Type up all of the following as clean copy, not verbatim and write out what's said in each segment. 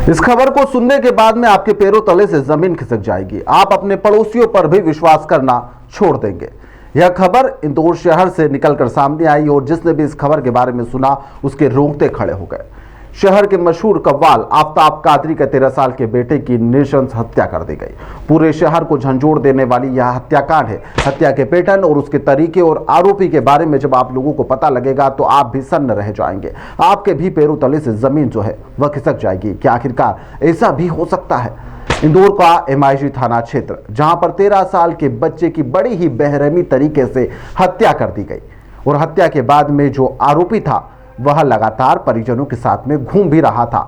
इस खबर को सुनने के बाद में आपके पैरों तले से जमीन खिसक जाएगी। आप अपने पड़ोसियों पर भी विश्वास करना छोड़ देंगे। यह खबर इंदौर शहर से निकलकर सामने आई और जिसने भी इस खबर के बारे में सुना उसके रोंगटे खड़े हो गए। शहर के मशहूर कव्वाल आफताब कादरी के 13 साल के बेटे की नृशंस हत्या कर दी गई। पूरे शहर को झंझोड़ देने वाली यह हत्याकांड है। हत्या के पैटर्न और उसके तरीके और आरोपी के बारे में जब आप लोगों को पता लगेगा तो आप भी सन्न रह जाएंगे। आपके भी पैरों तले से जमीन जो है वह खिसक जाएगी। क्या आखिरकार ऐसा भी हो सकता है? इंदौर का एमआईजी थाना क्षेत्र, जहां पर 13 साल के बच्चे की बड़ी ही बेरहमी तरीके से हत्या कर दी गई और हत्या के बाद में जो आरोपी था वह लगातार परिजनों के साथ में घूम भी रहा था।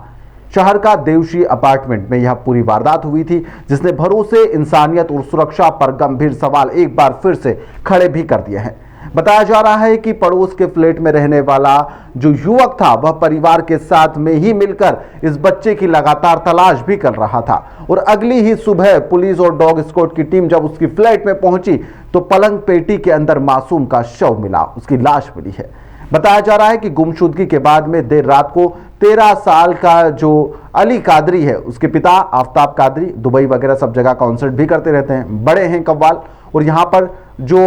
शहर का देवशी अपार्टमेंट में यह पूरी वारदात हुई थी, जिसने भरोसे, इंसानियत और सुरक्षा पर गंभीर सवाल एक बार फिर से खड़े भी कर दिए हैं। बताया जा रहा है कि पड़ोस के फ्लैट में रहने वाला जो युवक था वह परिवार के साथ में ही मिलकर इस बच्चे की लगातार तलाश भी कर रहा था और अगली ही सुबह पुलिस और डॉग स्क्वाड की टीम जब उसकी फ्लैट में पहुंची तो पलंग पेटी के अंदर मासूम का शव मिला, उसकी लाश मिली है। बताया जा रहा है कि गुमशुदगी के बाद में देर रात को 13 साल का जो अली कादरी है, उसके पिता आफताब कादरी दुबई वगैरह सब जगह कॉन्सर्ट भी करते रहते हैं, बड़े हैं कव्वाल, और यहाँ पर जो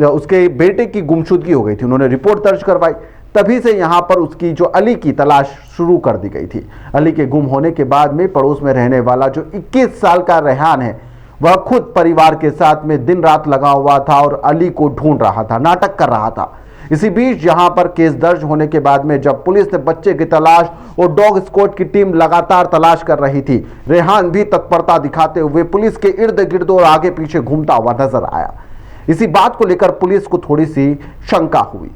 उसके बेटे की गुमशुदगी हो गई थी उन्होंने रिपोर्ट दर्ज करवाई। तभी से यहाँ पर उसकी जो अली की तलाश शुरू कर दी गई थी। अली के गुम होने के बाद में पड़ोस में रहने वाला जो 21 साल का रेहान है वह खुद परिवार के साथ में दिन रात लगा हुआ था और अली को ढूंढ रहा था, नाटक कर रहा था। इसी बीच यहां पर केस दर्ज होने के बाद में जब पुलिस ने बच्चे की तलाश और डॉग स्क्वाड की टीम लगातार तलाश कर रही थी, रेहान भी तत्परता दिखाते हुए पुलिस के इर्द गिर्द और आगे पीछे घूमता हुआ नजर आया। इसी बात को लेकर पुलिस को थोड़ी सी शंका हुई।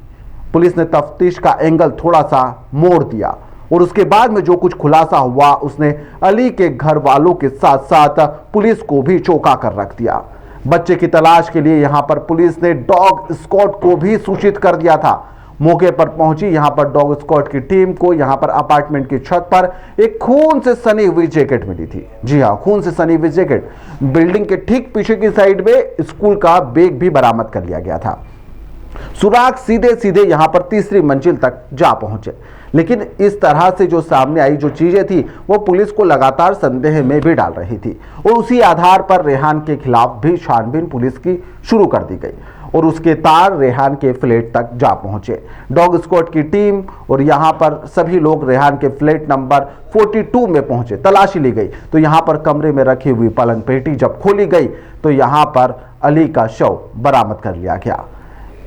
पुलिस ने तफ्तीश का एंगल थोड़ा सा मोड़ दिया और उसके बाद में जो कुछ खुलासा हुआ उसने अली के घर वालों के साथ साथ पुलिस को भी चौंका कर रख दिया। बच्चे की तलाश के लिए यहां पर पुलिस ने डॉग स्क्वाड को भी सूचित कर दिया था। मौके पर पहुंची यहां पर डॉग स्क्वाड की टीम को यहां पर अपार्टमेंट की छत पर एक खून से सनी हुई जैकेट मिली थी। जी हां, खून से सनी हुई जैकेट। बिल्डिंग के ठीक पीछे की साइड में स्कूल का बैग भी बरामद कर लिया गया था। सुराग सीधे सीधे यहां पर तीसरी मंजिल तक जा पहुंचे, लेकिन इस तरह से जो सामने आई जो चीजें थी वो पुलिस को लगातार संदेह में भी डाल रही थी और उसी आधार पर रेहान के खिलाफ भी छानबीन पुलिस की शुरू कर दी गई और उसके तार रेहान के फ्लैट तक जा पहुंचे। डॉग स्क्वाड की टीम और यहां पर सभी लोग रेहान के फ्लैट नंबर 42 में पहुंचे, तलाशी ली गई तो यहां पर कमरे में रखी हुई पलंग पेटी जब खोली गई तो यहां पर अली का शव बरामद कर लिया गया।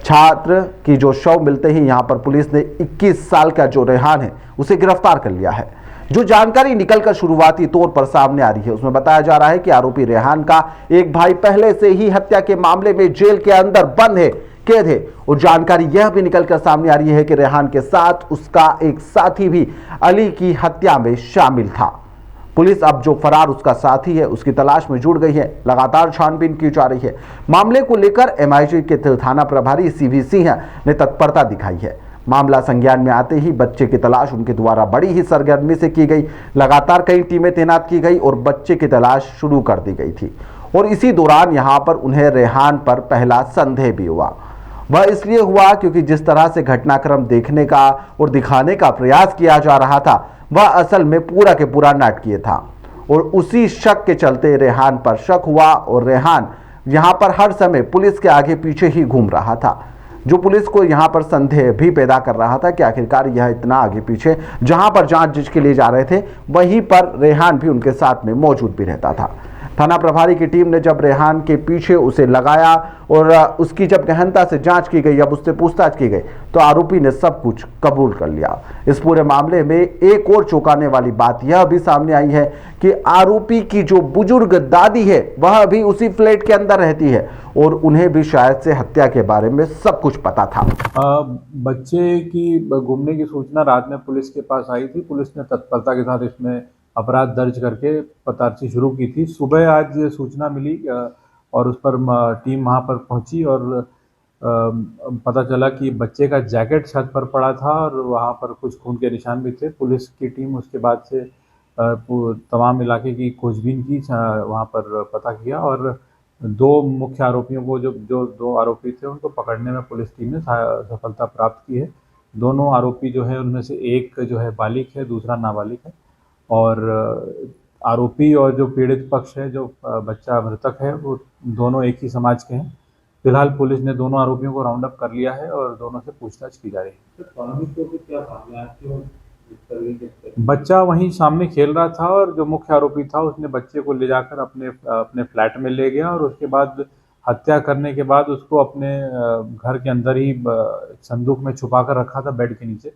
छात्र की जो शव मिलते ही यहां पर पुलिस ने 21 साल का जो रेहान है उसे गिरफ्तार कर लिया है। जो जानकारी निकलकर शुरुआती तौर पर सामने आ रही है उसमें बताया जा रहा है कि आरोपी रेहान का एक भाई पहले से ही हत्या के मामले में जेल के अंदर बंद है, कैद है, और जानकारी यह भी निकलकर सामने आ रही है कि रेहान के साथ उसका एक साथी भी अली की हत्या में शामिल था। पुलिस अब जो फरार उसका साथी है उसकी तलाश में जुट गई है, लगातार छानबीन की जा रही है। मामले को लेकर एमआईजी के थाना प्रभारी सीवी सिंह ने तत्परता दिखाई है। मामला संज्ञान में आते ही बच्चे की तलाश उनके द्वारा बड़ी ही सरगर्मी से की गई। लगातार कई टीमें तैनात की गई और बच्चे की तलाश शुरू कर दी गई थी और इसी दौरान यहां पर उन्हें रेहान पर पहला संदेह भी हुआ। वह इसलिए हुआ क्योंकि जिस तरह से घटनाक्रम देखने का और दिखाने का प्रयास किया जा रहा था वह असल में पूरा के पूरा नाटकीय था और उसी शक के चलते रेहान पर शक हुआ और रेहान यहां पर हर समय पुलिस के आगे पीछे ही घूम रहा था, जो पुलिस को यहां पर संदेह भी पैदा कर रहा था कि आखिरकार यह इतना आगे पीछे जहां पर जांच जिसके लिए जा रहे थे वहीं पर रेहान भी उनके साथ में मौजूद भी रहता था। थाना प्रभारी की टीम ने जब रेहान के पीछे उसे लगाया और उसकी जब गहनता से जांच की गई, जब उससे पूछताछ की गई तो आरोपी ने सब कुछ कबूल कर लिया। इस पूरे मामले में एक और चौंकाने वाली बात यह भी सामने आई है कि आरोपी की जो बुजुर्ग दादी है वह भी उसी फ्लैट के अंदर रहती है और उन्हें भी शायद से हत्या के बारे में सब कुछ पता था। बच्चे की गुमने की सूचना रात में पुलिस के पास आई थी। पुलिस ने तत्परता के साथ इसमें अपराध दर्ज करके पताची शुरू की थी। सुबह आज सूचना मिली और उस पर टीम वहां पर पहुंची और पता चला कि बच्चे का जैकेट छत पर पड़ा था और वहां पर कुछ खून के निशान भी थे। पुलिस की टीम उसके बाद से तमाम इलाके की खोजबीन की, वहां पर पता किया और दो मुख्य आरोपियों को जो दो आरोपी थे उनको पकड़ने में पुलिस टीम ने सफलता प्राप्त की है। दोनों आरोपी जो है उनमें से एक जो है बालिग है, दूसरा नाबालिग है और आरोपी और जो पीड़ित पक्ष है, जो बच्चा मृतक है, वो दोनों एक ही समाज के हैं। फिलहाल पुलिस ने दोनों आरोपियों को राउंड अप कर लिया है और दोनों से पूछताछ की जा रही है। बच्चा वहीं सामने खेल रहा था और जो मुख्य आरोपी था उसने बच्चे को ले जाकर अपने फ्लैट में ले गया और उसके बाद हत्या करने के बाद उसको अपने घर के अंदर ही संदूक में छुपा कर रखा था बेड के नीचे।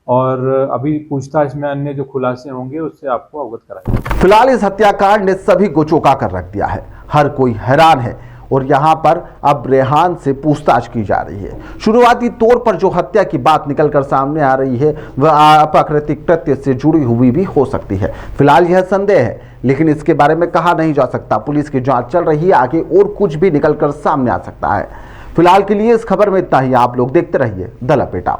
और अभी पूछताछ में अन्य जो खुलासे होंगे उससे आपको अवगत कराएंगे। फिलहाल इस हत्याकांड ने सभी को चौंका कर रख दिया है। हर कोई हैरान है और यहाँ पर अब रेहान से पूछताछ की जा रही है। शुरुआती तौर पर जो हत्या की बात निकलकर सामने आ रही है वह अप्राकृतिक कृत्य से जुड़ी हुई भी हो सकती है। फिलहाल यह संदेह है, लेकिन इसके बारे में कहा नहीं जा सकता। पुलिस की जांच चल रही है, आगे और कुछ भी निकलकर सामने आ सकता है। फिलहाल के लिए इस खबर में इतना ही। आप लोग देखते रहिए द लपेटा।